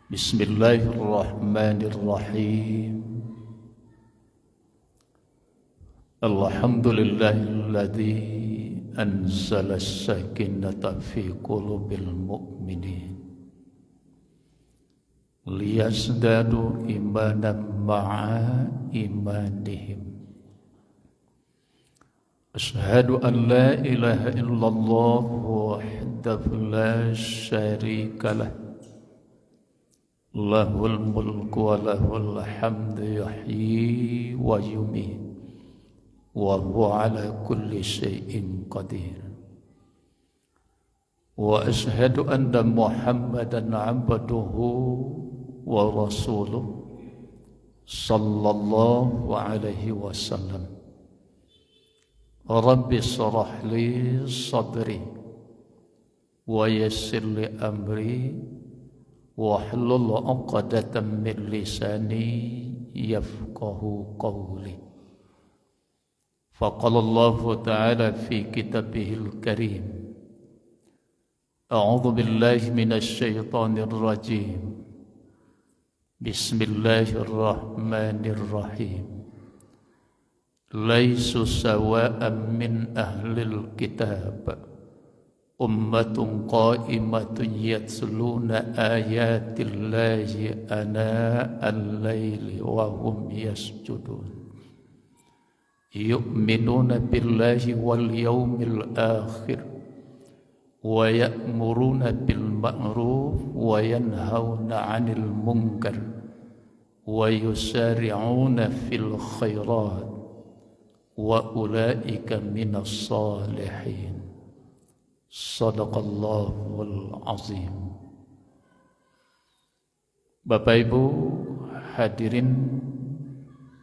Bismillahirrahmanirrahim. Alhamdulillahilladzi anzala as-sakinata fi qulubil mu'minin liyazdadu imanan ma'a imanihim. Asyhadu an la ilaha illallah wahdahu la syarika lah, lahul mulku wa lahul hamdu yuhyi wa yumiit wa huwa ala kulli syai'in qadir. Wa asyhadu anna Muhammadan abduhu wa rasuluh sallallahu alaihi wasallam. Rabbi shrah li sadri wa yassir li amri wahlul 'uqdatam min lisani yafqahu qawli. Faqala Allah Ta'ala fi kitabihil karim, a'udzu billahi minasy syaithanir rajim. Bismillahirrahmanirrahim. Laisu sawa'an min ahlil kitab ummatun qa'imatun yatsluna ayatillahi ana'al laili wa hum yasjudun yu'minuna billahi wal yawmil akhir wa ya'muruna bil ma'ruf wa yanhauna 'anil munkar wa yusari'una fil khairat wa ulaika minas salihin. Shadaqallahul azim. Bapak Ibu hadirin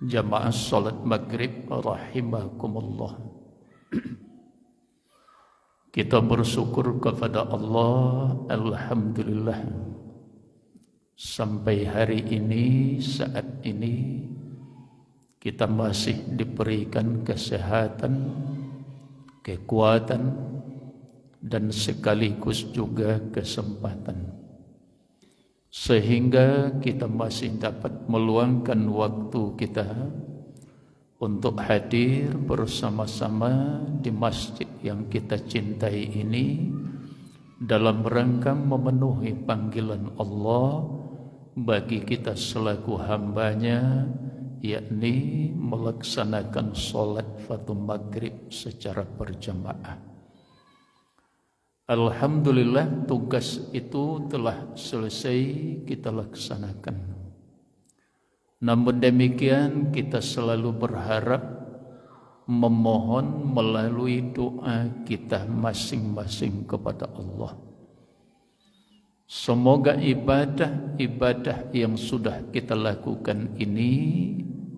jamaah salat maghrib rahimakumullah. Kita bersyukur kepada Allah, alhamdulillah, sampai hari ini, saat ini kita masih diberikan kesehatan, kekuatan, dan sekaligus juga kesempatan, sehingga kita masih dapat meluangkan waktu kita untuk hadir bersama-sama di masjid yang kita cintai ini dalam rangka memenuhi panggilan Allah bagi kita selaku hambanya, yakni melaksanakan sholat fardu maghrib secara berjamaah. Alhamdulillah, tugas itu telah selesai kita laksanakan. Namun demikian kita selalu berharap, memohon melalui doa kita masing-masing kepada Allah. Semoga ibadah yang sudah kita lakukan ini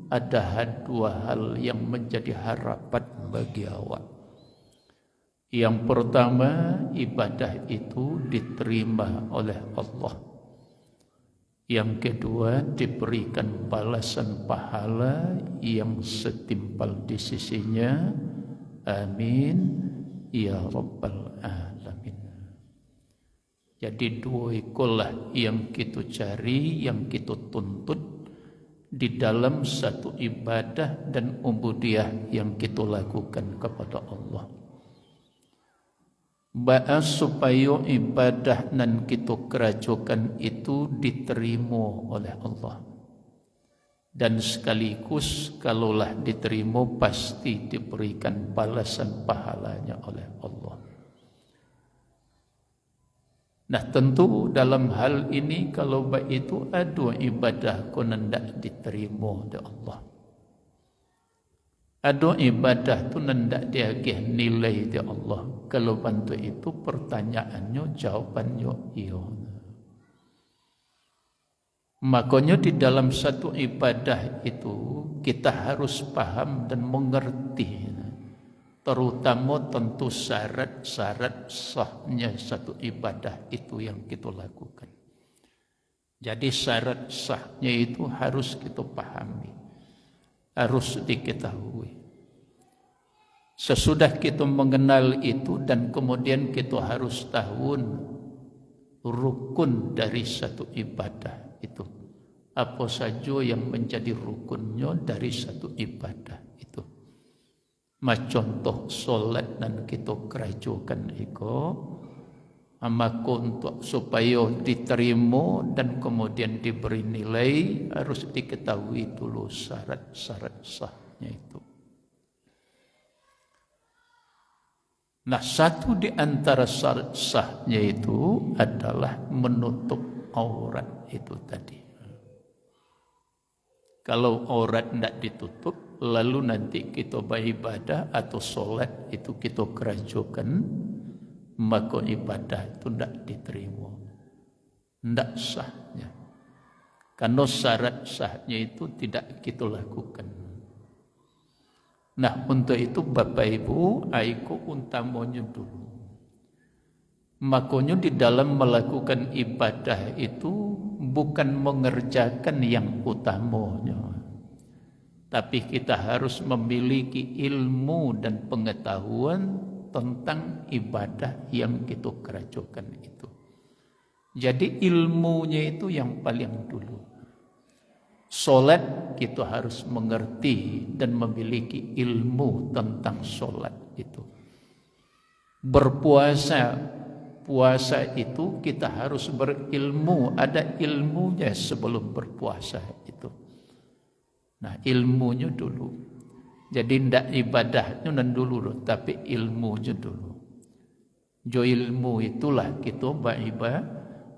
ada dua hal yang menjadi harapan bagi awak. Yang pertama, ibadah itu diterima oleh Allah. Yang kedua, diberikan balasan pahala yang setimpal di sisinya. Amin ya rabbal alamin. Jadi dua itulah yang kita cari, yang kita tuntut di dalam satu ibadah dan ubudiyah yang kita lakukan kepada Allah. Bahas supaya ibadah nan kita kerajokan itu diterima oleh Allah, dan sekaligus kalaulah diterima pasti diberikan balasan pahalanya oleh Allah. Nah tentu dalam hal ini kalau baik itu ada ibadah ko nendak diterima oleh Allah, ada ibadah tu nendak diagih nilai di Allah. Kalau bantu itu pertanyaannya, jawabannya iya. Makanya di dalam satu ibadah itu kita harus paham dan mengerti, terutama tentu syarat-syarat sahnya satu ibadah itu yang kita lakukan. Jadi syarat sahnya itu harus kita pahami, harus diketahui. Sesudah kita mengenal itu dan kemudian kita harus tahu rukun dari satu ibadah itu. Apa saja yang menjadi rukunnya dari satu ibadah itu. Contoh solat dan kita kerajukan itu. Maka untuk supaya diterima dan kemudian diberi nilai harus diketahui dulu syarat-syarat sahnya itu. Nah, satu di antara syarat sahnya itu adalah menutup aurat itu tadi. Kalau aurat tidak ditutup, lalu nanti kita beribadah atau solat itu kita kerajukan, maka ibadah itu tidak diterima, tidak sahnya. Karena syarat sahnya itu tidak kita lakukan. Nah, untuk itu Bapak Ibu, aiku utamanya dulu. Makanya di dalam melakukan ibadah itu bukan mengerjakan yang utamanya, tapi kita harus memiliki ilmu dan pengetahuan tentang ibadah yang kita kerjakan itu. Jadi ilmunya itu yang paling dulu. Solat kita harus mengerti dan memiliki ilmu tentang solat itu. Berpuasa, puasa itu kita harus berilmu, ada ilmunya sebelum berpuasa itu. Nah, ilmunya dulu. Jadi tidak ibadahnya dulu, tapi ilmunya dulu. Jo ilmu itulah kita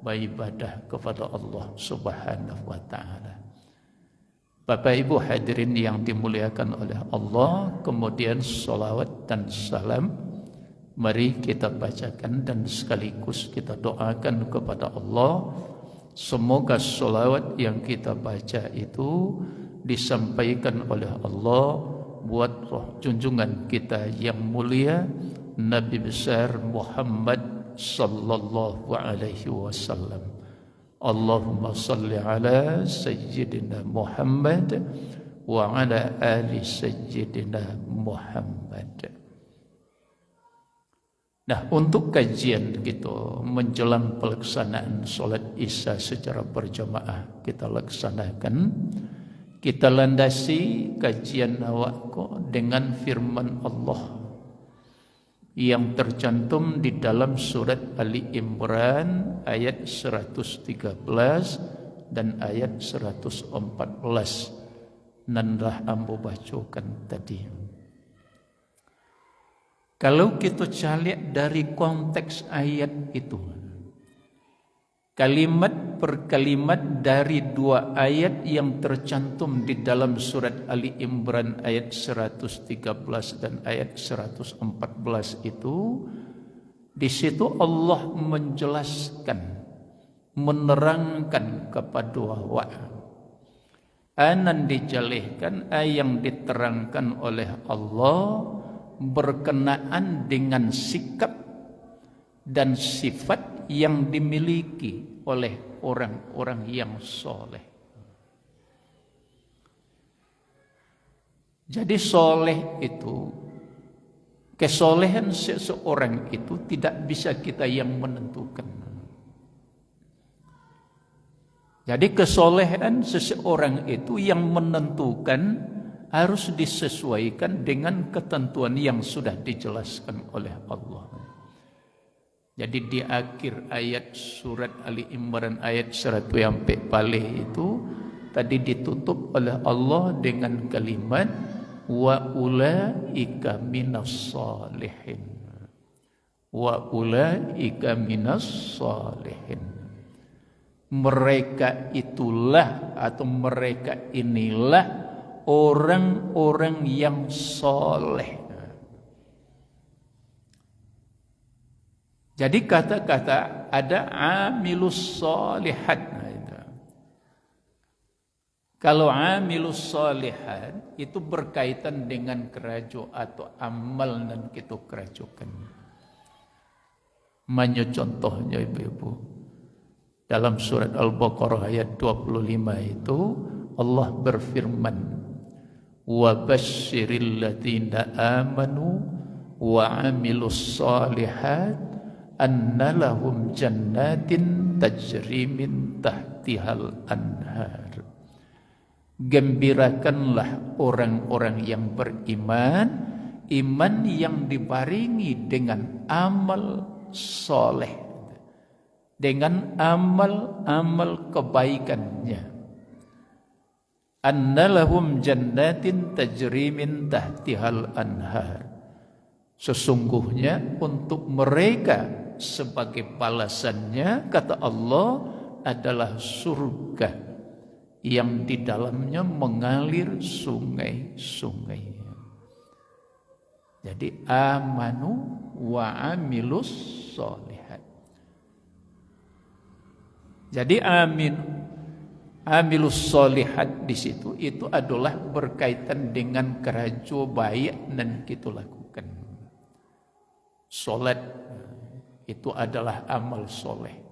beribadah kepada Allah Subhanahu wa Ta'ala. Bapak Ibu hadirin yang dimuliakan oleh Allah, kemudian salawat dan salam mari kita bacakan dan sekaligus kita doakan kepada Allah. Semoga salawat yang kita baca itu disampaikan oleh Allah buat roh junjungan kita yang mulia Nabi besar Muhammad sallallahu alaihi wasallam. Allahumma salli ala Sayyidina Muhammad wa ala ali Sayyidina Muhammad. Nah, untuk kajian kita menjelang pelaksanaan solat Isya secara berjamaah kita laksanakan, kita landasi kajian awakku dengan firman Allah yang tercantum di dalam surat Ali Imran ayat 113 dan ayat 114. Nandah ambo bacakan tadi. Kalau kita calik dari konteks ayat itu, kalimat per kalimat dari dua ayat yang tercantum di dalam surat Ali Imran ayat 113 dan ayat 114 itu, di situ Allah menjelaskan, menerangkan kepada wa anan dijalihkan yang diterangkan oleh Allah berkenaan dengan sikap dan sifat yang dimiliki oleh orang-orang yang soleh. Jadi soleh itu, kesolehan seseorang itu tidak bisa kita yang menentukan. Jadi kesolehan seseorang itu yang menentukan harus disesuaikan dengan ketentuan yang sudah dijelaskan oleh Allah. Jadi di akhir ayat surat Ali Imran ayat 100 yang paling itu tadi ditutup oleh Allah dengan kalimat wa ulaika minas salihin. Wa ulaika minas salihin. Mereka itulah atau mereka inilah orang-orang yang soleh. Jadi kata-kata ada amilus solihat. Kalau amilus solihat itu berkaitan dengan kerajo atau amal dan kita kerajokan. Manya contohnya ibu-ibu. Dalam surat Al-Baqarah ayat 25 itu Allah berfirman, wa basyiril ladzina amanu wa amilus solihat anna lahum jannatin tajri min tahtihal anhar. Gembirakanlah orang-orang yang beriman, iman yang dibarengi dengan amal soleh, dengan amal-amal kebaikannya. Annalahum jannatin tajri min tahtihal anhar. Sesungguhnya untuk mereka sebagai balasannya, kata Allah, adalah surga yang di dalamnya mengalir sungai-sungai. Jadi amanu wa amilus solihat. Jadi amilus solihat di situ itu adalah berkaitan dengan kerajo baik dan kita lakukan. Salat itu adalah amal soleh.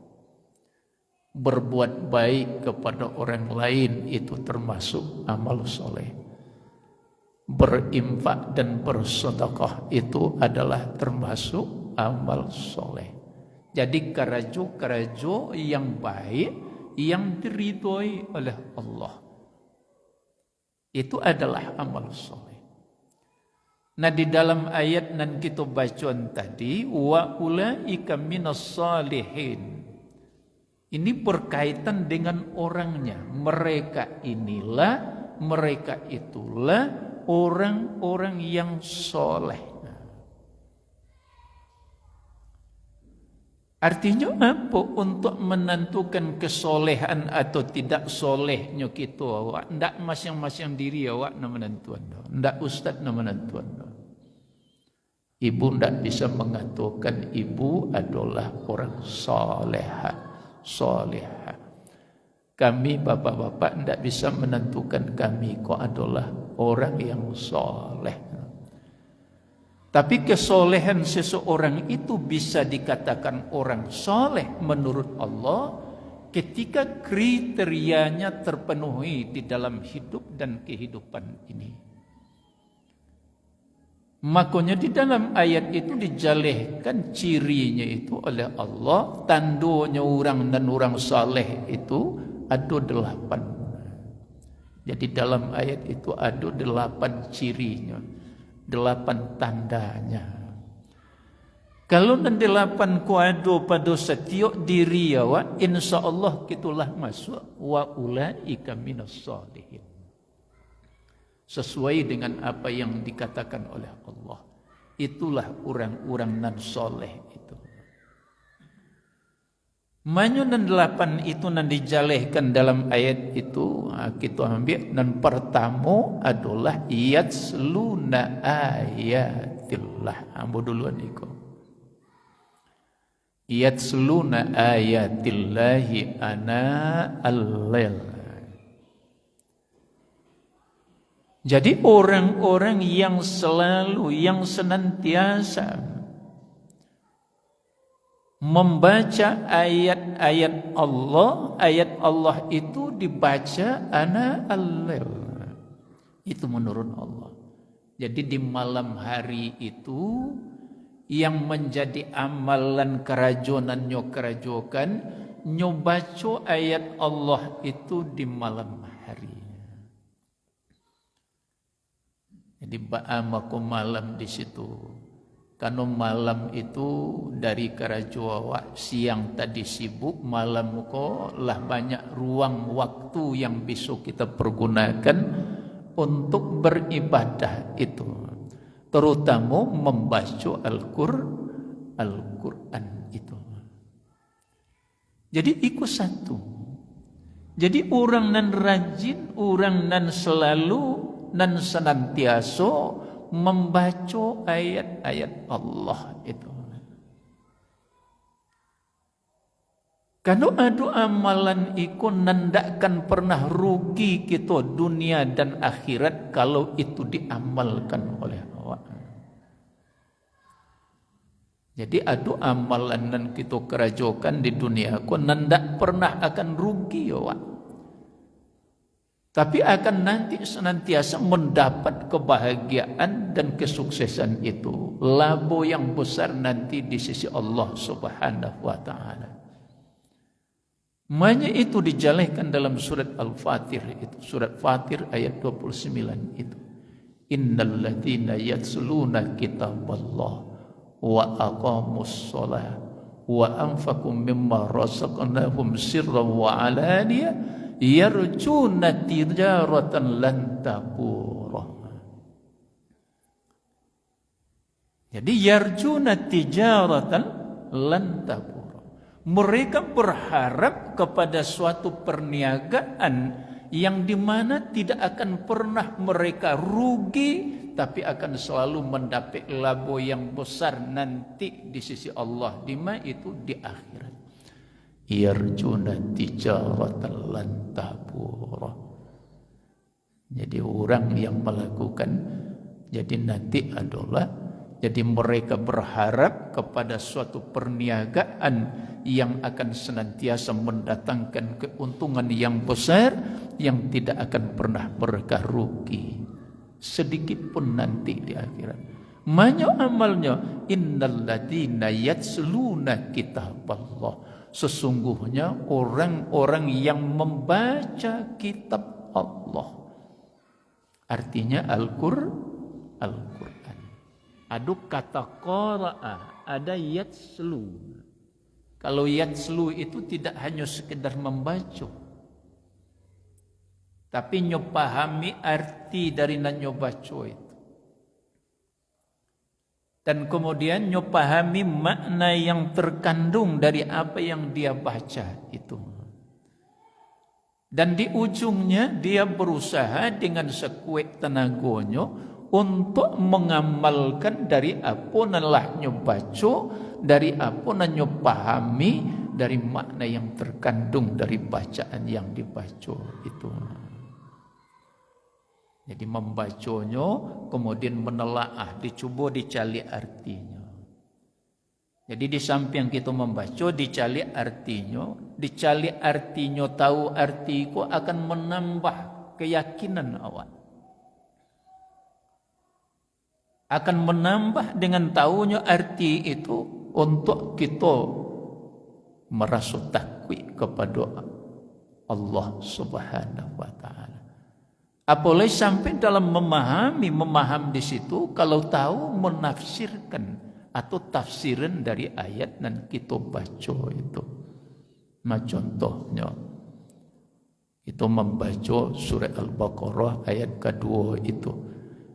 Berbuat baik kepada orang lain itu termasuk amal soleh. Berinfak dan bersedekah itu adalah termasuk amal soleh. Jadi kerajo-kerajo yang baik yang diridhoi oleh Allah itu adalah amal soleh. Nah, di dalam ayat yang kita bacaan tadi, wa ulaika minas salihin, ini berkaitan dengan orangnya. Mereka itulah orang-orang yang soleh. Artinya apa? Untuk menentukan kesolehan atau tidak solehnya kita, awak ndak masing-masing diri awak na menentuan, ndak ustaz na menentuan. Ibu ndak bisa mengatakan ibu adalah orang solehah. Kami bapak-bapak ndak bisa menentukan kami kok adalah orang yang soleh. Tapi kesolehan seseorang itu bisa dikatakan orang soleh menurut Allah ketika kriterianya terpenuhi di dalam hidup dan kehidupan ini. Makanya di dalam ayat itu dijalehkan cirinya itu oleh Allah, tandunya orang dan orang soleh itu ada 8. Jadi dalam ayat itu ada 8 cirinya. 8 tandanya. Kalau dan 8 kuado pada setiap diri awak, insya Allah kitulah masuk wa ulaika minas salihin. Sesuai dengan apa yang dikatakan oleh Allah. Itulah orang-orang nan soleh itu. Manyo dan 8 itu nan dijalehkan dalam ayat itu kita ambil, dan pertama adalah yatsluna ayatillah. Ambo duluan iko. Yatsluna ayatillahi ana al-lail. Jadi orang-orang yang selalu, yang senantiasa membaca ayat-ayat Allah, ayat Allah itu dibaca ana al-lail. Itu menurut Allah. Jadi di malam hari itu yang menjadi amalan kerajonannya kerajokan nyobaco ayat Allah itu di malam hari. Jadi ba'amaku malam di situ. Karena malam itu dari kerajuawak siang tadi sibuk, malam kok lah banyak ruang waktu yang bisa kita pergunakan untuk beribadah itu. Terutama membaca Al-Quran itu. Jadi ikut satu. Jadi orang nan rajin, orang nan selalu, nan senantiasa membaca ayat-ayat Allah itu. Kalau ada amalan itu nandakkan pernah rugi kita dunia dan akhirat kalau itu diamalkan oleh awak. Jadi ada amalan yang kita kerajokan di dunia ku nandak pernah akan rugi awak. Tapi akan nanti senantiasa mendapat kebahagiaan dan kesuksesan itu. Labo yang besar nanti di sisi Allah Subhanahu wa ta'ala. Makanya itu dijelaskan dalam surat Al-Fatir itu. Surat Fatir ayat 29 itu. Innal ladzina yatsluna kitaballah wa aqamus shalah wa anfaqu mimma razaqnahum sirran wa alaniyah yarjuna tijaratan lan tabur. Jadi yarjuna tijaratan lan tabur. Mereka berharap kepada suatu perniagaan yang dimana tidak akan pernah mereka rugi, tapi akan selalu mendapat laba yang besar nanti di sisi Allah. Di mana itu? Di akhirat. Yarjuna tijaratan lan tabura. Jadi orang yang melakukan, jadi nanti adalah, jadi mereka berharap kepada suatu perniagaan yang akan senantiasa mendatangkan keuntungan yang besar, yang tidak akan pernah mereka rugi sedikit pun nanti di akhirat. Manya amalnya, innal ladzina yatsluna kitaballah. Sesungguhnya orang-orang yang membaca kitab Allah. Artinya Al-Qur'an. Aduk kata qara'a, ada yatslu. Kalau yatslu itu tidak hanya sekedar membaca, tapi nyopahami arti dari nyobaco itu. Dan kemudian nyopahami makna yang terkandung dari apa yang dia baca itu. Dan di ujungnya dia berusaha dengan sekuat tenaganya untuk mengamalkan dari apa nalah nyobaco, dari apa nyopahami dari makna yang terkandung dari bacaan yang dibaca itu. Jadi membacanya, kemudian menelaah, dicoba dicari artinya. Jadi di samping kita membaca, dicari artinya, tahu artiku akan menambah keyakinan awak. Akan menambah dengan tahunya arti itu untuk kita merasa takwa kepada Allah Subhanahu wa ta'ala. Apalagi sampai dalam memaham di situ, kalau tahu menafsirkan atau tafsiran dari ayat dan kita baca itu. Nah contohnya, itu membaca surah Al-Baqarah ayat kedua itu.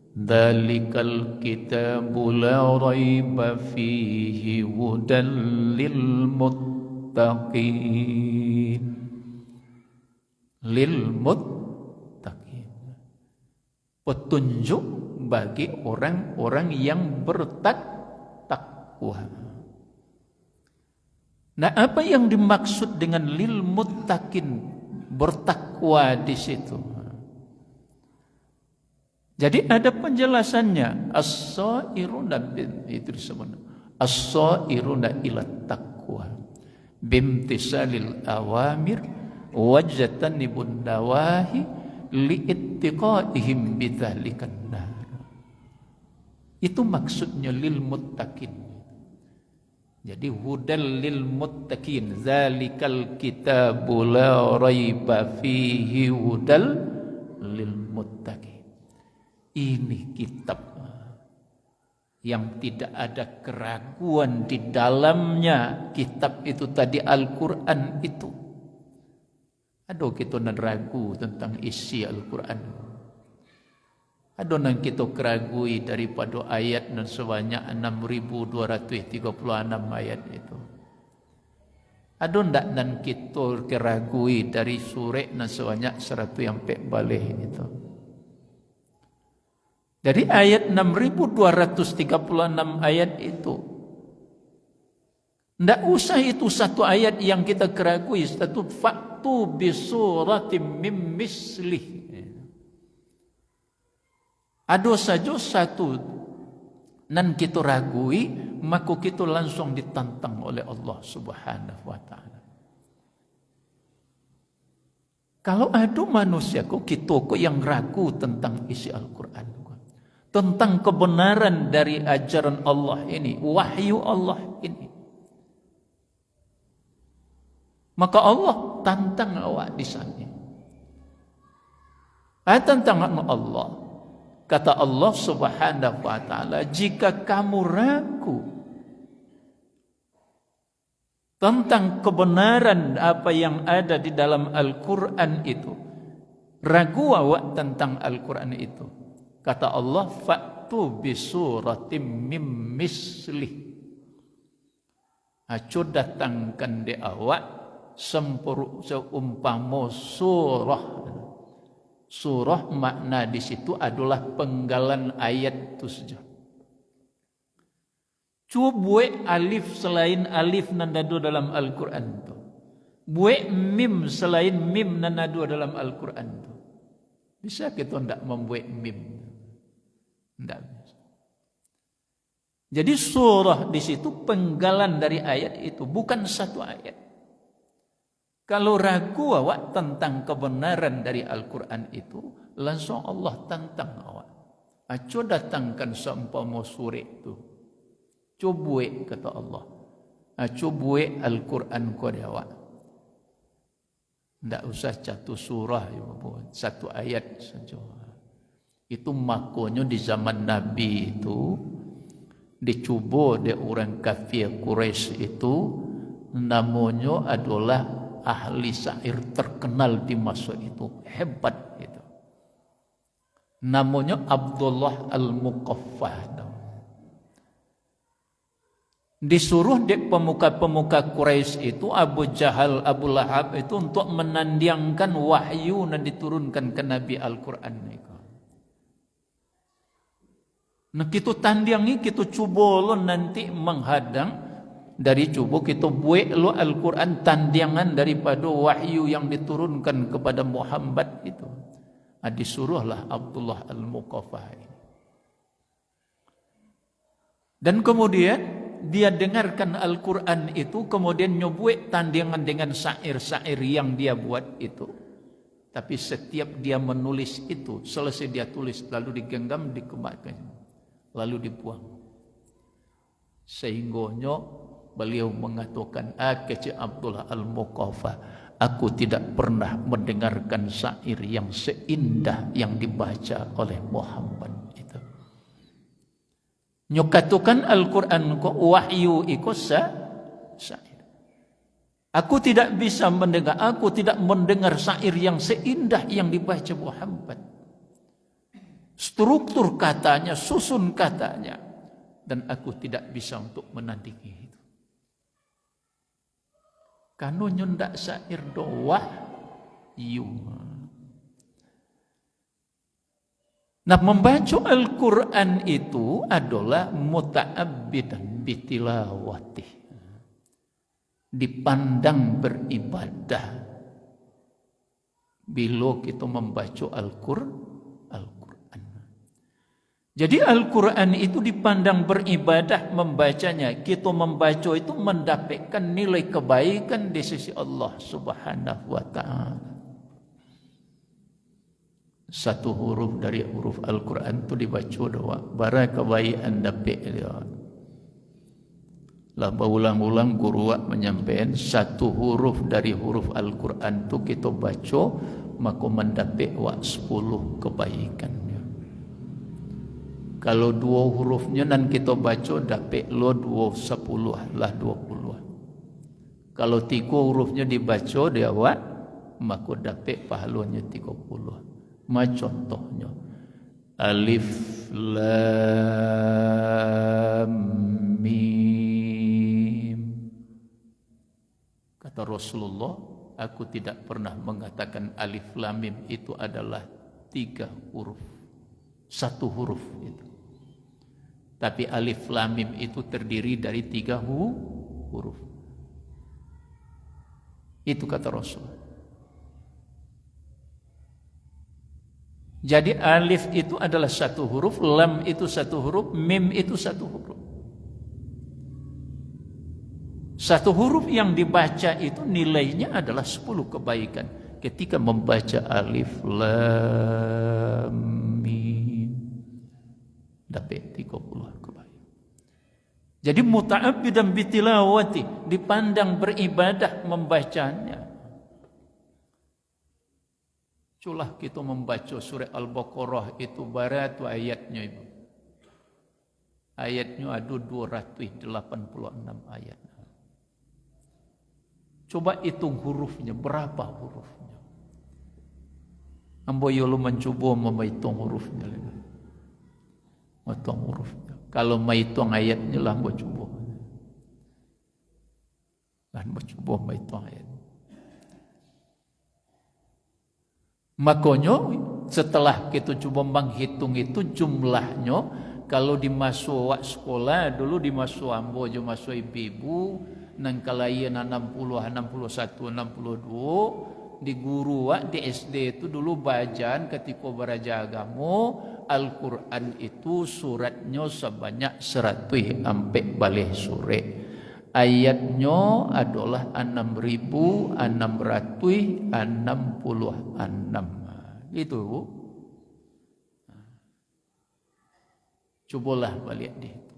Dzalikal kitabu la raiba fihi hudan lil muttaqin. Lil muttaqin. Petunjuk bagi orang-orang yang bertakwa. Nah, apa yang dimaksud dengan lil muttaqin, bertakwa di situ? Jadi ada penjelasannya. As-sairuna itu disebut as-sairuna ila taqwa bimtisalil awamir wajtanibun nawahi li'ittiqaihim bidzalikan nar. Itu maksudnya lil muttaqin. Jadi hudal lil muttaqin, zalikal kitabu la raiba fihi hudal lil muttaqin. Ini kitab yang tidak ada keraguan di dalamnya. Kitab itu tadi Al-Quran itu. Aduh kita nak ragu tentang isi Al-Quran. Aduh nak kita keragui daripada ayat dan sebanyak 6.236 ayat itu. Aduh ndak dan kita keragui dari surah dan sebanyak 100 yang pek balik itu. Dari ayat 6.236 ayat itu, ndak usah itu satu ayat yang kita keragui, satu faktu bisuratim mim mislih. Ada saja satu nan kita ragui, maka kita langsung ditantang oleh Allah Subhanahu wa ta'ala. Kalau ada manusia kita yang ragu tentang isi Al-Quran, tentang kebenaran dari ajaran Allah ini, wahyu Allah ini, maka Allah tantang awak di sana. Tantangan Allah. Kata Allah Subhanahu wa taala, jika kamu ragu tentang kebenaran apa yang ada di dalam Al-Quran itu, ragu awak tentang Al-Quran itu, kata Allah, fa'tu bisuratim mim mislih. Acu datangkan di awak seumpama surah. Surah makna di situ adalah penggalan ayat itu saja. Cuba alif selain alif nandadu dalam Al-Quran itu. Buat mim selain mim nandadu dalam Al-Quran itu. Bisa kita tidak membuat mim? Tidak bisa. Jadi surah di situ penggalan dari ayat itu, bukan satu ayat. Kalau ragu awak tentang kebenaran dari Al-Quran itu, langsung Allah tantang awak. Acu datangkan seumpama surah itu. Coba kata Allah. Coba Al-Quran kepada awak. Tidak usah satu surah, satu ayat saja. Itu makanya di zaman Nabi itu dicoba oleh orang kafir Quraisy itu, namanya adalah ahli syair terkenal di masa itu, hebat itu. Namanya Abdullah Al-Muqaffah. Disuruh di pemuka-pemuka Quraisy itu, Abu Jahal, Abu Lahab itu, untuk menandiangkan wahyu yang diturunkan ke Nabi Al-Quran itu. Nah kita tandiangi, kita cuba lo nanti menghadang dari cuba kita buat lo Al-Quran tandiangan daripada wahyu yang diturunkan kepada Muhammad itu. Disuruhlah Abdullah Al-Muqaffah ini. Dan kemudian dia dengarkan Al-Quran itu, kemudian nyobuat tandiangan dengan syair-syair yang dia buat itu. Tapi setiap dia menulis itu, selesai dia tulis, lalu digenggam, dikembangkan, lalu dibuang. Sehingganya beliau mengatakan, kecik Abdullah Al-Muqaffah, aku tidak pernah mendengarkan syair yang seindah yang dibaca oleh Muhammad itu. Nyokatukan Al-Quran ko wahyu iko syair. Aku tidak bisa mendengar, aku tidak mendengar syair yang seindah yang dibaca Muhammad. Struktur katanya, susun katanya, dan aku tidak bisa untuk menandingi itu. Kanu nyundak syair doa yu. Nah, membaca Al-Quran itu adalah muta'abbidan bitilawati. Dipandang beribadah bila kita membaca Al-Quran. Jadi Al-Quran itu dipandang beribadah membacanya. Kita membaca itu mendapatkan nilai kebaikan di sisi Allah Subhanahu wa ta'ala. Satu huruf dari huruf Al-Quran itu dibaca doa, bara kebaikan dapat dia. Lah berulang-ulang guru menyampaikan satu huruf dari huruf Al-Quran itu kita baca, maka mendapat 10 kebaikan. Kalau 2 hurufnya nan kita baca dapat lo 10 lah 20. Kalau 3 hurufnya dibaca dia awak, maka dapat pahalanya 30. Contohnya Alif Lam Mim. Kata Rasulullah, aku tidak pernah mengatakan Alif Lam Mim itu adalah 3 huruf, 1 huruf itu. Tapi Alif Lam Mim itu terdiri dari 3 huruf. Itu kata Rasul. Jadi alif itu adalah 1 huruf, lam itu 1 huruf, mim itu 1 huruf. 1 huruf yang dibaca itu nilainya adalah 10 kebaikan. ketika membaca alif lam mim dapat 30 kebayang. Jadi muta'abbidan bitilawati, dipandang beribadah membacanya. Culah kita membaca surah Al-Baqarah itu barat ayatnya ibu. Ayatnya ada 286 ayat. Coba hitung hurufnya, berapa hurufnya? Ambo yolo mencoba menghitung hurufnya. Menghitung hurufnya. Kalau menghitung ayatnya lah ambo coba. Lah ambo coba menghitung ayat. Makanya setelah kita coba menghitung itu jumlahnya, kalau dimasuk sekolah dulu dimasuk ambo je masuk ibu nang kalayan 60, 61, 62 di guru di SD itu dulu bacaan ketika belajar agama Al-Quran itu suratnya sebanyak 100 sampai balik sore. Ayatnya adalah 6.666. Itu. Cobalah balik di itu.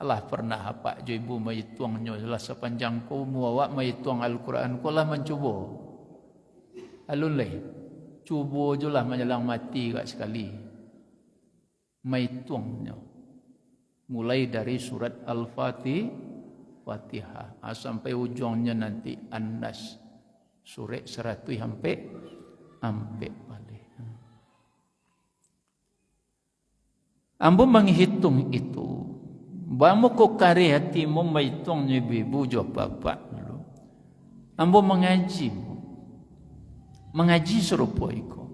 Allah pernah apa jo ibu mengitungnya lah sepanjang kau muawak menghitung Al-Quran kau lah mencuba. Alun leh. Cuba je lah menjelang mati kat sekali. Menghitungnya. Mulai dari surat Al-Fatihah sampai ujungnya nanti An-Nas. Surat 100 sampai balik. Ambo menghitung itu. Bamu ko kari hatimu menghitung ibu jo bapak dulu. Ambo mengaji. Mengaji serupa itu.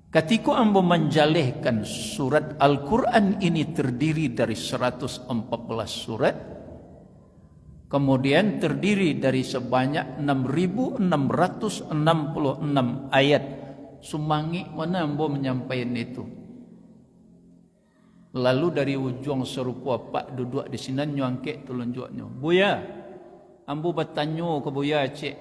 Ketika ambo menjalihkan surat Al-Quran ini terdiri dari 114 surat. Kemudian terdiri dari sebanyak 6.666 ayat. Sumangi mana ambo menyampaikan itu. Lalu dari ujung serupa pak duduk di sini nyangkek telunjuknya. Buya, ambo bertanya ke Buya cik.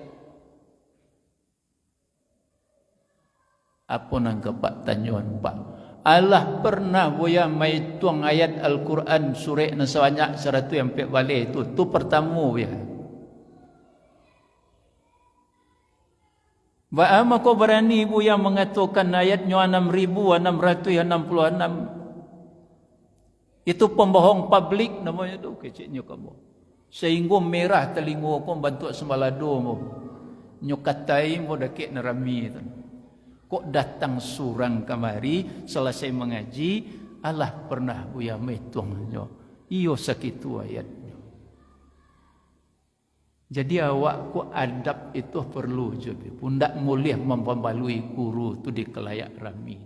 Apa nangka pak tanyuan pak? Allah pernah Buya menghitung ayat Al-Quran surah sebanyak 100 sampai balik itu. Itu pertama Buya. Bagaimana kau berani Buya mengatakan ayatnya 6.666? Itu pembohong publik namanya tu keciknya kamu. Sehingga merah telinga kau bantu sembalado mu. Nyokatai mu dakik nerami tu. Kok datang surang kamari selesai mengaji, Allah pernah Buya mengitungnya. Iyo sakitu ayatnya. Jadi awak ku adab itu perlu juga. Pundak mulia memperbalui guru tu di kelayak rami.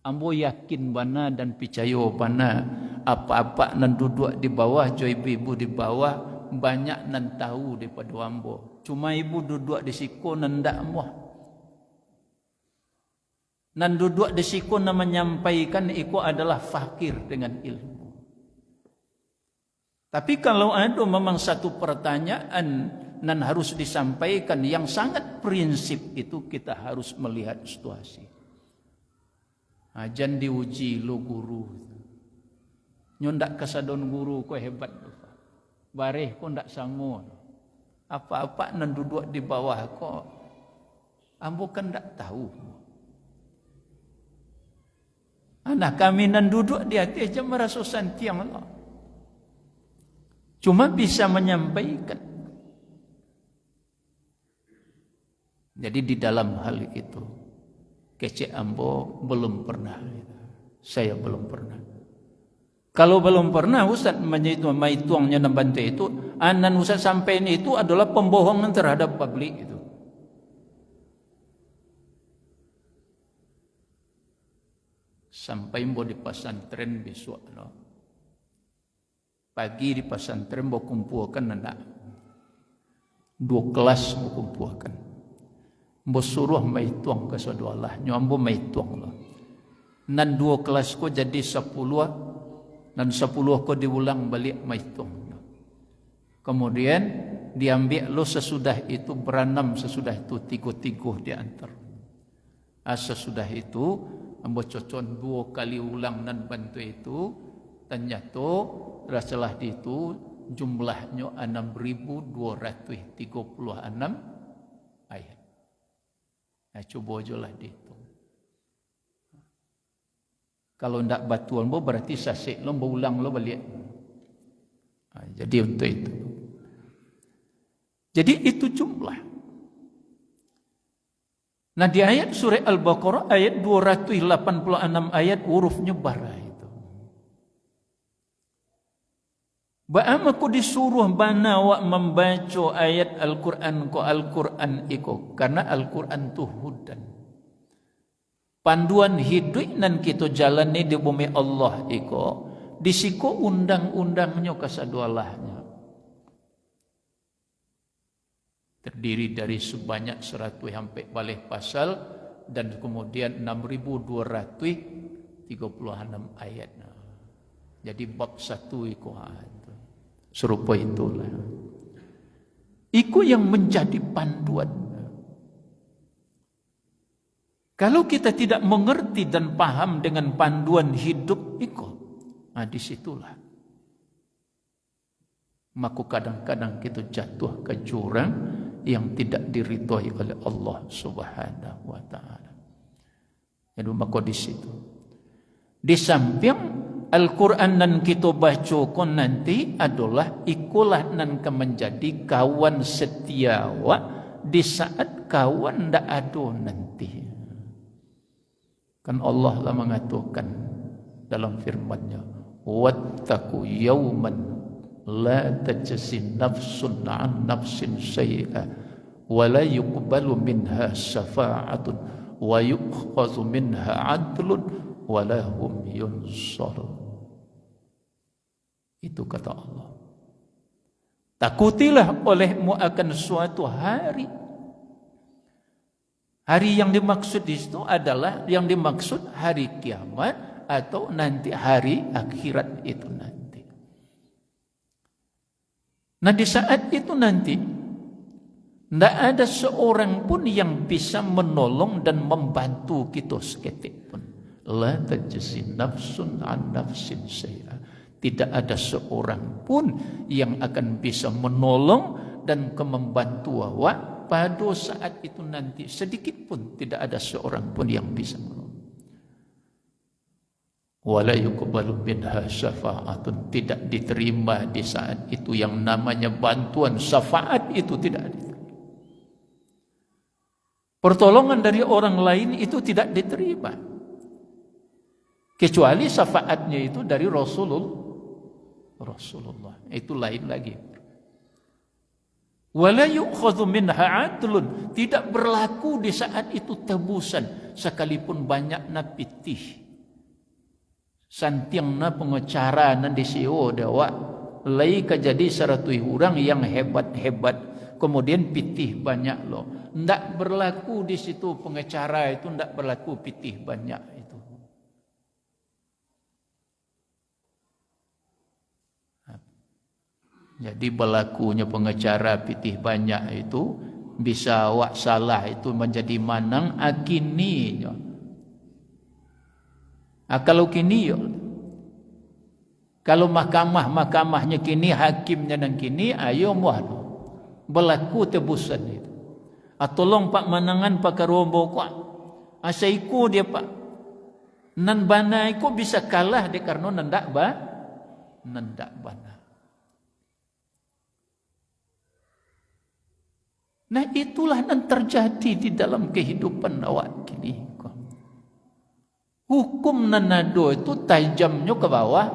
Ambo yakin bana dan percaya bana apa-apa nan duduk di bawah jo ibu di bawah banyak nan tahu daripada ambo. Cuma ibu duduk di siku nan ndak muah. Nan duduk di siku nan menyampaikan iku adalah fakir dengan ilmu. Tapi kalau ada memang satu pertanyaan nan harus disampaikan yang sangat prinsip itu kita harus melihat situasi. Ajan diuji lo guru. Nyondak kesadon guru ko hebat. Bareh ko ndak sangu. Apa-apa nan duduk di bawah ko. Ambo kan ndak tahu. Anak kami nan duduk di hati aja merasa santiang Allah. Cuma bisa menyampaikan. Jadi di dalam hal itu kecik ambo belum pernah. Saya belum pernah. Kalau belum pernah Ustaz mengitungnya membantu itu, anan Ustaz sampai ini itu adalah pembohongan terhadap publik itu. Sampai mau di pesantren besok no. Pagi di pesantren mau kumpulkan anak 2 kelas mau kumpulkan. Mau suruh menghitung ke saudara nyambo menghitung lah. Nan 2 kelas ko jadi 10 dan 10 ko diulang balik menghitung. Kemudian diambil lo sesudah itu beranam, sesudah itu tigo-tigo diantar. Sesudah itu ambo cocon 2 kali ulang dan bantu itu, ternyata rasalah itu jumlahnya 6.236 ayat. Nah, coba aja lah dihitung. Kalau ndak batuan bo berarti sasik lo ulang lo balik. Jadi untuk itu. Jadi itu jumlah. Nah di ayat surah Al-Baqarah ayat 286 ayat hurufnya bara itu. Ba'amaku disuruh bana wa membaca ayat Al-Quran ko Al-Quran iko. Karena Al-Quran tu hudan. Panduan hidup nan kita jalani di bumi Allah iko. Disiko undang-undangnya kesadualahnya. Terdiri dari sebanyak 100 sampai balik pasal dan kemudian 6.236 ayat. Jadi bab 1 iko serupa itulah. Iko yang menjadi panduan. Kalau kita tidak mengerti dan paham dengan panduan hidup iko, disitulah. Maka kadang-kadang kita jatuh ke jurang yang tidak diridhoi oleh Allah Subhanahu wa taala. Jadi maka di situ. Di samping Al-Quran nan kita baca kon nanti adalah ikulah nan menjadi kawan setia di saat kawan ndak ada nanti. Kan Allah lah mengatakan dalam firman-Nya, wattaqu yawman la tajzi nafsun 'an nafsin syai'a wa la yuqbalu minha syafa'atun wa yu'khadhu minha 'adlun wa la hum yunsarun. Itu kata Allah. Takutilah olehmu akan suatu hari. Hari yang dimaksud di situ adalah yang dimaksud hari kiamat atau nanti hari akhirat itu nanti. Nah di saat itu nanti tidak ada seorang pun yang bisa menolong dan membantu kita seketik pun. La tajzi nafsun 'an nafsin syai'a. Tidak ada seorang pun yang akan bisa menolong dan membantu awak pada saat itu nanti. Sedikit pun tidak ada seorang pun yang bisa menolong. Wala yuqbalu minha syafa'atun. Tidak diterima di saat itu yang namanya bantuan syafaat itu tidak diterima. Pertolongan dari orang lain itu tidak diterima. Kecuali syafaatnya itu dari Rasulullah. Itu lain lagi. Wala yu'khadhu minha 'adlun. Tidak berlaku di saat itu tebusan. Sekalipun banyak na pitih. Santiang na pengacara na disio dawa. Lai kejadi 100 orang yang hebat-hebat. Kemudian pitih banyak loh. Ndak berlaku di situ pengacara itu, ndak berlaku pitih banyak itu. Jadi berlakunya pengacara pitih banyak itu bisa awak salah itu menjadi manang akininya. Kalau kini kalau mahkamahnya kini hakimnya dan kini ayo muah berlaku tebusan itu. Tolong pak manangan pak karombo kuat. Asaiku dia pak. Nan bana iku bisa kalah dia karena nandak bana. Nah itulah yang terjadi di dalam kehidupan awak kini. Hukum nanado itu tajamnya ke bawah,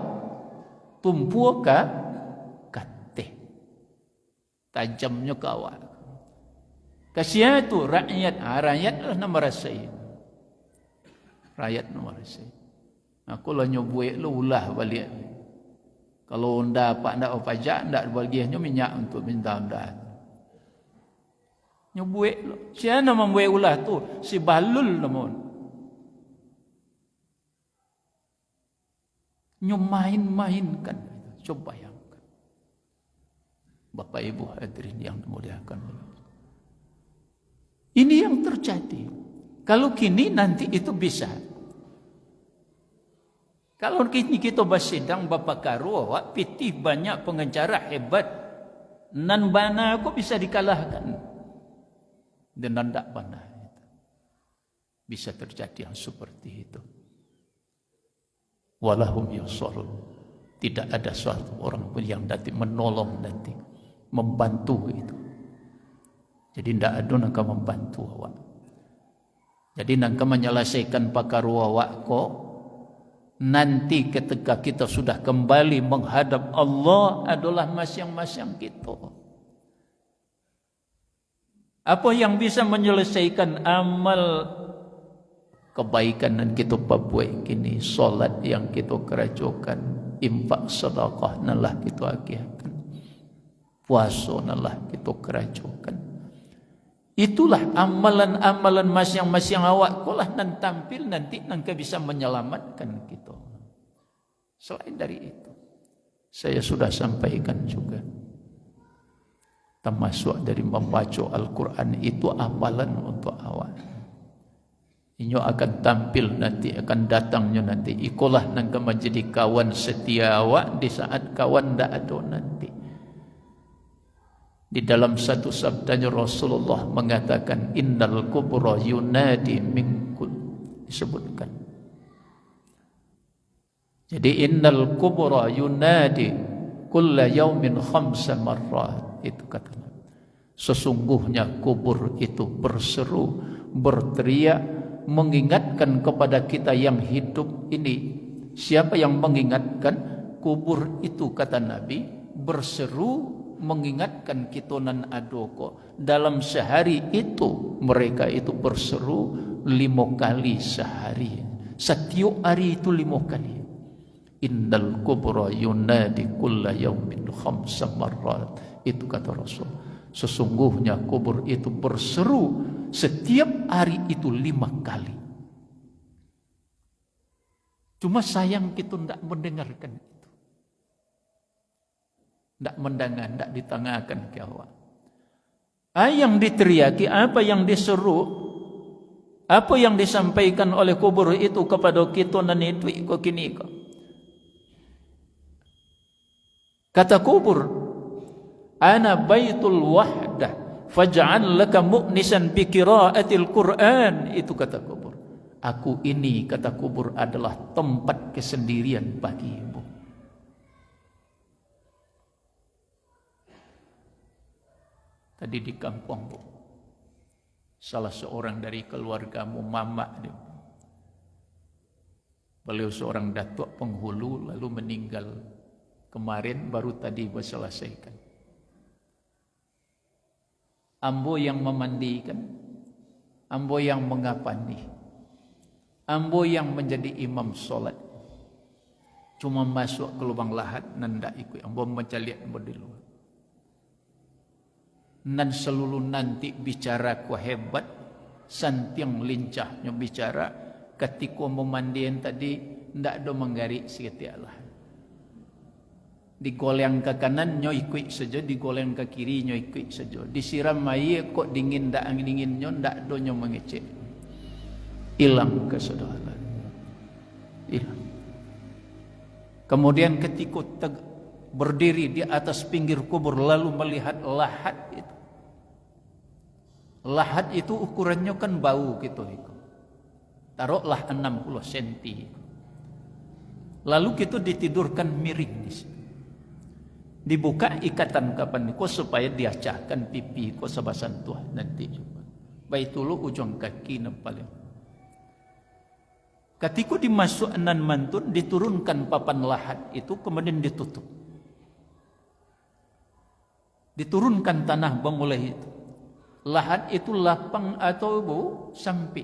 tumpu ke kate. Tajamnya ke awak. Kasihan itu rakyat, rakyat lah nama rasai. Rakyat nama rasai. Aku lah nyobuik lu ulah balik. Kalau dapat ndak pajak ndak bagiannya minyak untuk minta ndak. Nyobuik lo. Siapa nama buik ulah tu? Si Balul namun. Nyomain-mainkan. Coba bayangkan. Bapak Ibu hadirin yang dimuliakan Allah. Ini yang terjadi. Kalau kini nanti itu bisa. Kalau kini kita bersidang Bapak Karu, awak pitih banyak pengacara hebat. Nan bana aku bisa dikalahkan. Dan tidak bana. Bisa terjadi yang seperti itu. Walahum yusarun. Tidak ada suatu orang pun yang nanti menolong nanti. Membantu itu. Jadi tidak ada yang akan membantu awak. Jadi nak menyelesaikan pakaru awak kok. Nanti ketika kita sudah kembali menghadap Allah adalah masing-masing kita. Apa yang bisa menyelesaikan amal kebaikan yang kita buat kini, solat yang kita kerjakan, infak sedekah nalah kita agiakan, puasa nalah kita kerjakan. Itulah amalan-amalan masing-masing awak kolah nan tampil nanti nangka bisa menyelamatkan kita. Selain dari itu, saya sudah sampaikan juga, termasuk dari membaca Al-Quran itu amalan untuk awak. Ini akan tampil nanti, akan datangnya nanti. Ikulah nangka menjadi kawan setia awak di saat kawan tidak ada nanti. Di dalam satu sabdanya Rasulullah mengatakan innal kubra yunadi minkul, disebutkan. Jadi innal kubra yunadi kulla yaumin 5 marrat, itu kata Nabi. Sesungguhnya kubur itu berseru, berteriak, mengingatkan kepada kita yang hidup ini. Siapa yang mengingatkan? Kubur itu kata Nabi berseru mengingatkan kita nan adoko. Dalam sehari itu mereka itu berseru 5 kali sehari. Setiap hari itu 5 kali. Innal kubra yunadi kulla yaumin 5 marrat. Itu kata Rasul. Sesungguhnya kubur itu berseru setiap hari itu 5 kali. Cuma sayang kita tidak mendengarkan itu. Tidak mendengar, tidak ditengahkan ke awak. Yang diteriaki, apa yang diseru, apa yang disampaikan oleh kubur itu kepada kita dan itu kok kini kok. Kata kubur, ana baitul wahdah faj'al laka mu'nisan bi qira'atil Qur'an. Itu kata kubur. Aku ini, kata kubur, adalah tempat kesendirian bagimu. Tadi di kampung, salah seorang dari keluargamu, mama dia. Beliau seorang datuk penghulu lalu meninggal. Kemarin baru tadi berselesaikan. Ambo yang memandikan, ambo yang mengapani, ambo yang menjadi imam solat. Cuma masuk ke lubang lahat nanda ikut, ambo mencaliat ambo di luar. Nan seluruh nanti bicara ku hebat, santiang lincahnya bicara, ketika memandian tadi ndak ada menggari sikit Allah. Digoleng ke kanan nyo ikut saja, digoleng ke kiri nyo ikut saja. Disiram air kok dingin ndak angin nyo ndak do nyo mengecek. Hilang kesadaran. Hilang. Kemudian ketika berdiri di atas pinggir kubur lalu melihat lahat itu. Lahat itu ukurannya kan bau gitu. Taruhlah 60 cm. Lalu kita ditidurkan miring di sini. Dibuka ikatan kapan ko supaya diacahkan pipi ko sabasan tuah nanti juga. Baitulu ujung kaki na paling. Ketika dimasuk nan mantun diturunkan papan lahat itu kemudian ditutup. Diturunkan tanah bangulai itu. Lahat itu lapang atau sampi.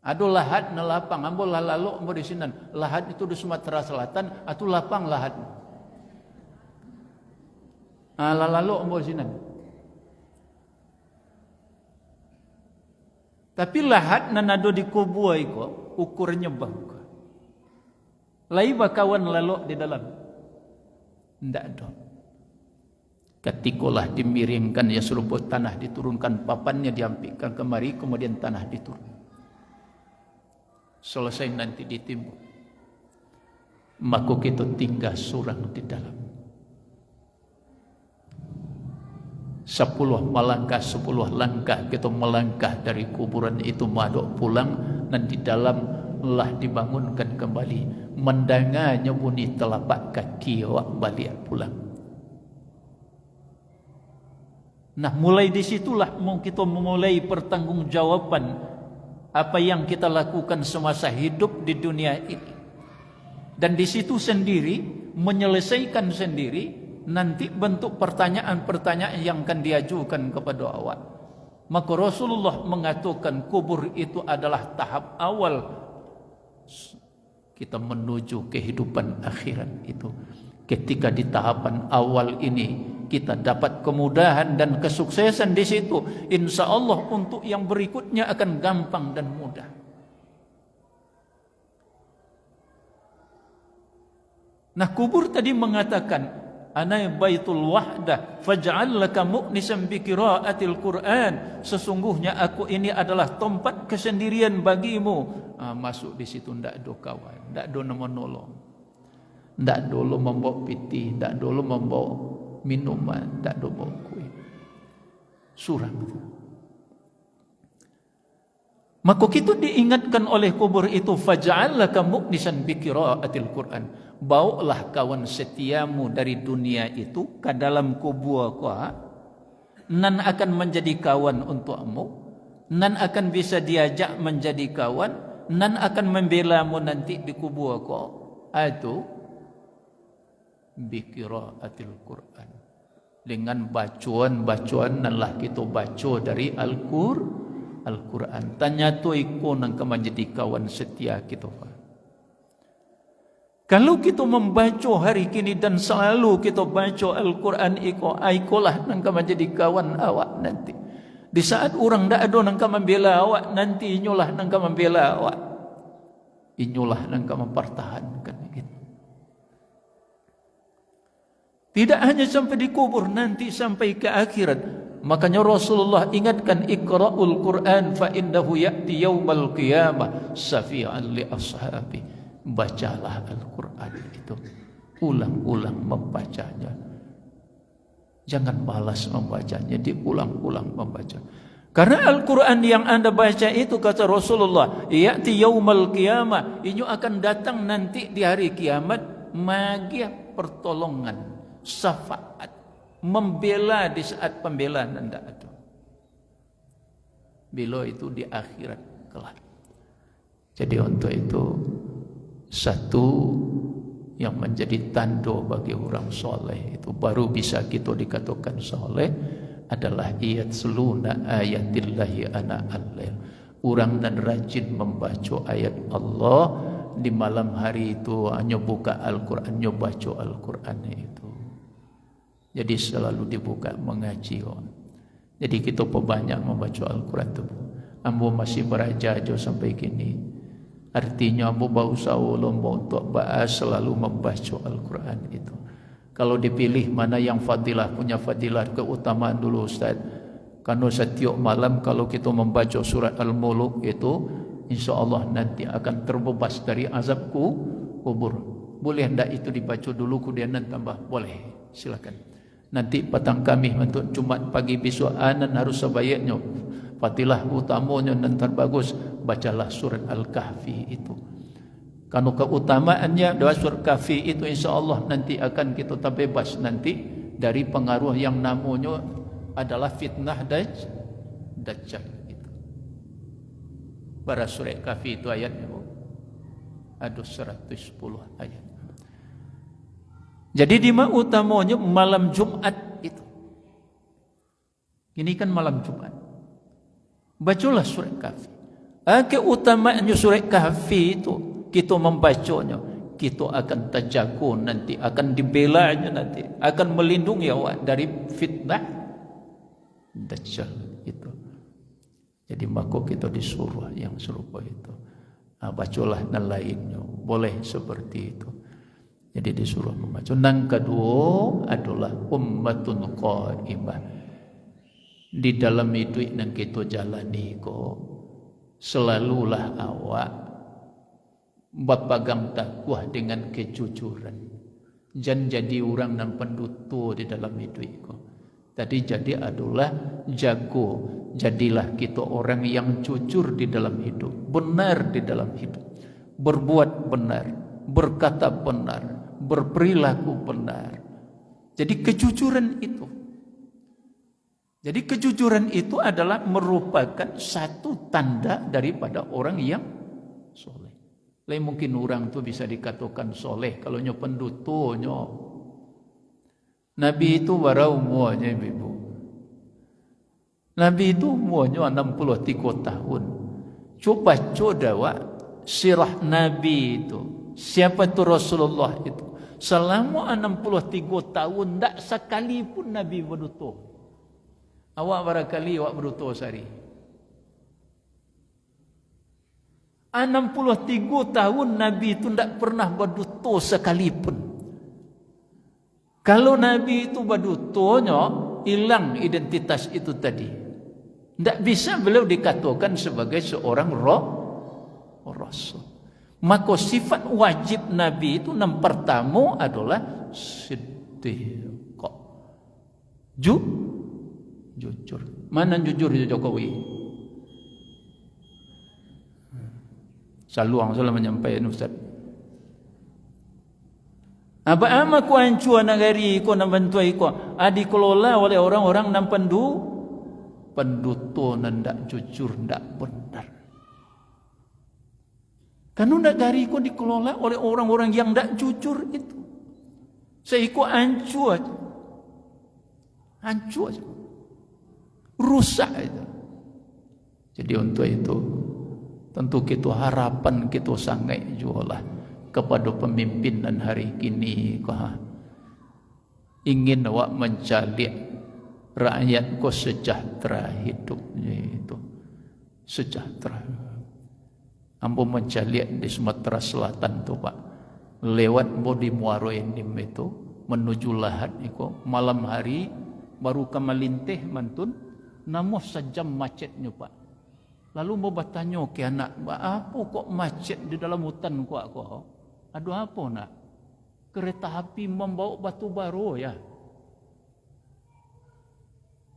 Ada lahat na lapang, ambo lalu ambo di sini. Lahat itu di Sumatera Selatan atau lapang lahat. Lalu ambo di sini. Tapi lahat na nado di kubuai ko ukurnya bangka. Lai bakawan lalu di dalam. Tidak ada. Ketikolah dimiringkan ya seruput tanah diturunkan, papannya diampikan kemari, kemudian tanah diturun. Selesai nanti ditimbun. Maka kita tinggal surang di dalam. 10 langkah kita melangkah dari kuburan itu madok pulang, dan di dalam lah dibangunkan kembali. Mendengarnya bunyi telapak kaki awak balik pulang. Nah, mulai disitulah kita memulai pertanggungjawaban apa yang kita lakukan semasa hidup di dunia ini. Dan di situ sendiri menyelesaikan sendiri nanti bentuk pertanyaan-pertanyaan yang akan diajukan kepada awak. Maka Rasulullah mengatakan kubur itu adalah tahap awal kita menuju kehidupan akhirat itu. Ketika di tahapan awal ini kita dapat kemudahan dan kesuksesan di situ, insya Allah untuk yang berikutnya akan gampang dan mudah. Nah, kubur tadi mengatakan, ana baitul wahdah faj'al laka mu'nisan bi qiraatil Qur'an. Sesungguhnya aku ini adalah tempat kesendirian bagimu. Masuk di situ ndak ada kawan, ndak ada menolong. Ndak dulu membawa piti, ndak dulu membawa minuman, ndak ada bawa kue. Surang. Maka kita diingatkan oleh kubur itu, faj'al laka mu'nisan bi qiraatil Qur'an. Bawalah kawan setiamu dari dunia itu ke dalam kubur kau, nan akan menjadi kawan untukmu, nan akan bisa diajak menjadi kawan, nan akan membelamu nanti di kubur kau. Itu bi qiraatil Qur'an. Dengan bacaan-bacaan nanlah kita baca dari Al-Quran. Tanya tu iko nang menjadi kawan setia kita. Kalau kita membaca hari kini dan selalu kita baca Al-Quran ikolah nang menjadi kawan awak nanti. Di saat orang tak ada nang membela awak nanti, inyulah nang membela awak. Inyulah nang mempertahankan gitu. Tidak hanya sampai di kubur, nanti sampai ke akhirat. Makanya Rasulullah ingatkan, Iqra'ul Qur'an fa innahu ya'ti yaumal qiyamah syafi'an li ashabi. Bacalah Al-Quran itu, ulang-ulang membacanya. Jangan malas membacanya, diulang-ulang membaca. Karena Al-Quran yang anda baca itu, kata Rasulullah, ya'ti yaumal qiyamah, ini akan datang nanti di hari kiamat, magiah pertolongan, syafaat, membela di saat pembelaan anda ada. Bila itu di akhirat kelak. Jadi untuk itu satu yang menjadi tanda bagi orang soleh itu baru bisa kita dikatakan soleh adalah yatluna ayatillahi ana al-lail. Orang dan rajin membaca ayat Allah di malam hari itu, hanya buka Al-Quran, hanya baca Al-Quran itu. Jadi selalu dibuka mengaji. Jadi kita perbanyak membaca Al-Quran itu. Ambo masih berajajo sampai kini. Artinya ambo berusaha lomba untuk selalu membaca Al-Quran itu. Kalau dipilih mana yang fadilah, punya fadilah keutamaan dulu Ustaz. Karena setiap malam kalau kita membaca surat Al-Muluk itu, insya Allah nanti akan terbebas dari azab kubur. Boleh hendak itu dibaca dulu kemudian tambah? Boleh, silakan. Nanti petang kami untuk Jumat pagi besok anan harus sebaiknya fadilah utamanya dan terbagus bacalah surat Al-Kahfi itu. Karena keutamaannya doa surat Kahfi itu insya Allah nanti akan kita terbebas nanti dari pengaruh yang namanya adalah fitnah Dajjal itu. Pada surat Kahfi itu ayatnya ada 110 ayat. Jadi di utamanya malam Jumat itu. Ini kan malam Jumat. Bacalah surat Kahfi. Keutamaannya surat Kahfi itu kita membacanya, kita akan terjaga nanti, akan dibelanya nanti, akan melindungi awak dari fitnah Dajjal itu. Jadi maka kita disuruh yang serupa itu. Bacalah dan lainnya, boleh seperti itu. Jadi disuruh membaca. Yang kedua adalah ummatun qaimah. Di dalam hidup yang kita jalani ko, selalulah awak berpegang takwa dengan kejujuran. Jangan jadi orang yang penduto di dalam hidup ko. Tadi jadi adalah jago. Jadilah kita orang yang jujur di dalam hidup, benar di dalam hidup, berbuat benar, berkata benar, berperilaku benar. Jadi kejujuran itu. Jadi kejujuran itu adalah merupakan satu tanda daripada orang yang soleh. Lain mungkin orang tu bisa dikatakan soleh kalau nyo penduto nyo. Nabi itu baru umurnya ibu. Nabi itu umurnya 63 tahun. Coba wak sirah Nabi itu. Siapa itu Rasulullah itu? Selama 63 tahun tak sekali pun Nabi berduto. Awak barangkali awak berduto sehari. 63 tahun Nabi itu tak pernah berduto sekalipun. Kalau Nabi itu berdutonya, hilang identitas itu tadi. Tidak bisa beliau dikatakan sebagai seorang rasul. Maka sifat wajib Nabi itu yang pertama adalah siddiq. Jujur. Mana jujur itu Jokowi? Saluang salah menyampaikan Ustaz. Apa ku hancur negeri ku nak bantuai ku dikelola oleh orang-orang yang penduto ndak jujur, ndak benar. Karena negeri ku dikelola oleh orang-orang yang ndak jujur itu. Seiku hancur. Rusak itu. Jadi untuk itu tentu kita harapan kita sangat jualah kepada pemimpinan hari kini ingin awak mencari rakyat ko sejahtera hidupnya itu sejahtera. Ambo mencari di Sumatera Selatan tu Pak lewat Bodi Muaro Enim itu menuju Lahat itu malam hari baru kemalinteh mantun namun sejam macetnya Pak. Lalu mau bertanya ke anak, apa kok macet di dalam hutan kok? Aduh apa nak? Kereta api membawa batu baru ya.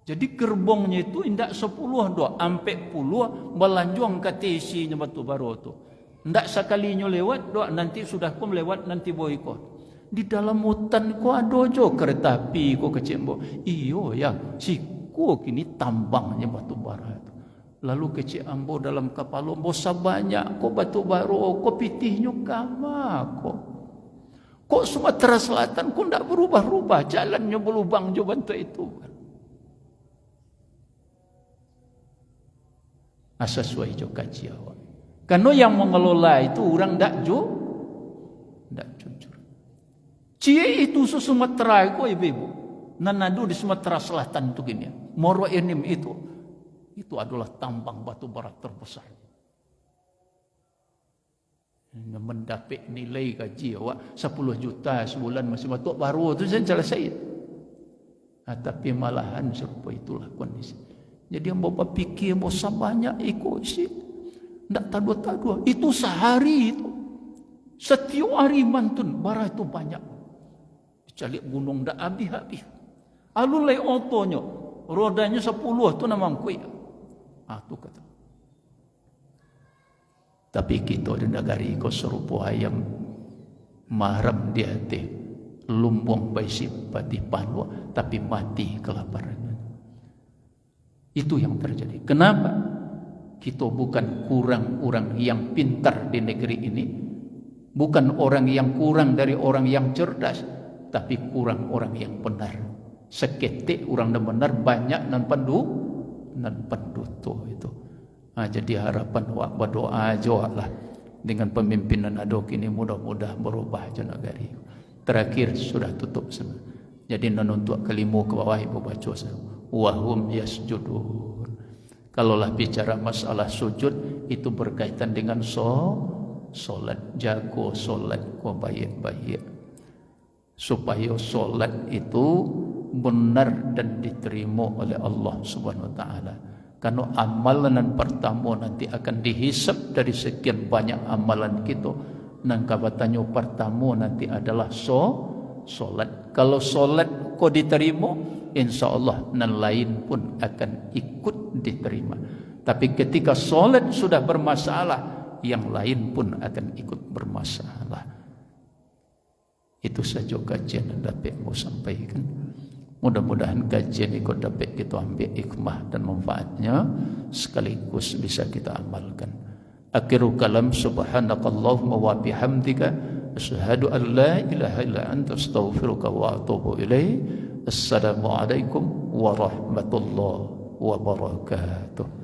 Jadi gerbongnya itu indak 10 doa, sampai puluh melanjung ke TC-nya batu baru tu. Indak sekalinya lewat doa nanti sudah pun lewat nanti boikot. Di dalam hutan kok ada jo kereta api kok kecil bo. Iyo ya, siku kini tambangnya batu bara itu. Lalu kecil ambo dalam kapal ambo sabanyak ko batu baru ko pitihnya kama ko. Kok Sumatera Selatan ko ndak berubah-ubah jalannya berlubang jo bantu itu. Asas sesuai jo kaji awak. Karena yang mengelola itu orang ndak jujur. Cie itu Sumatera ko ibu-ibu. Nanadu di Sumatera Selatan itu gini. Moro Enim itu adalah tambang batu bara terbesar. Mendapat nilai gaji awak 10 juta sebulan masih batu baru itu saya selesai. Tapi malahan serupa itulah kondisi. Jadi yang bapak pikir bosa banyak ikut sih. Tidak tadua-tadua. Itu sehari itu. Setiap hari mantun bara itu banyak. Dicalik gunung tak habis-habis. Alulai otonya. Rodanya 10 tu namang kuih. Tu kata. Tapi kita di negari ko serupa ayam mahram di hati lumbung baisi pati panwa tapi mati kelaparan. Itu yang terjadi. Kenapa? Kita bukan kurang orang yang pintar di negeri ini, bukan orang yang kurang dari orang yang cerdas, tapi kurang orang yang benar. Seketik orang yang benar banyak nan penduto itu. Jadi harapan wak berdoa aja lah dengan pemimpinan adok ini mudah-mudah berubah je negari. Terakhir sudah tutup semua. Jadi nanuntuk kelima ke bawah ibu baca wahum yasjudun. Kalaulah bicara masalah sujud itu berkaitan dengan solat, jago solat ko baik-baik. supaya solat itu benar dan diterima oleh Allah Subhanahu wa taala. Karena amalan pertama nanti akan dihisap dari sekian banyak amalan kita. Nang kabatannya pertama nanti adalah solat. Kalau solat kau diterima, insya-Allah nan lain pun akan ikut diterima. Tapi ketika solat sudah bermasalah, yang lain pun akan ikut bermasalah. Itu saja kajian yang dapat mau sampaikan. Mudah-mudahan kajian itu dapat kita ambil hikmah dan manfaatnya, sekaligus bisa kita amalkan. Akhiru kalam, subhanakallahumma wa bihamdika, asyhadu an la ilaha illa anta, astaghfiruka wa atubu ilaik. Assalamualaikum warahmatullahi wabarakatuh.